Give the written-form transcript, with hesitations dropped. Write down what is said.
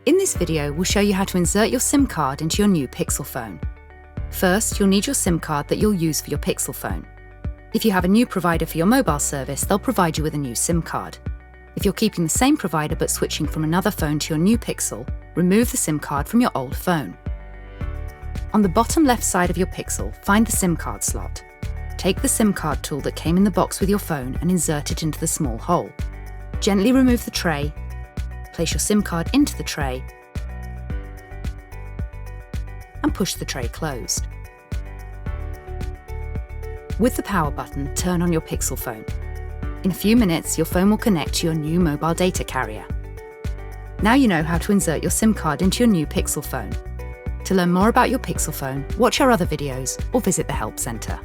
In this video, we'll show you how to insert your SIM card into your new Pixel phone. First, you'll need your SIM card that you'll use for your Pixel phone. If you have a new provider for your mobile service, they'll provide you with a new SIM card. If you're keeping the same provider but switching from another phone to your new Pixel, remove the SIM card from your old phone. On the bottom left side of your Pixel, find the SIM card slot. Take the SIM card tool that came in the box with your phone and insert it into the small hole. Gently remove the tray, place your SIM card into the tray, and push the tray closed. With the power button, turn on your Pixel phone. In a few minutes, your phone will connect to your new mobile data carrier. Now you know how to insert your SIM card into your new Pixel phone. To learn more about your Pixel phone, watch our other videos or visit the Help Centre.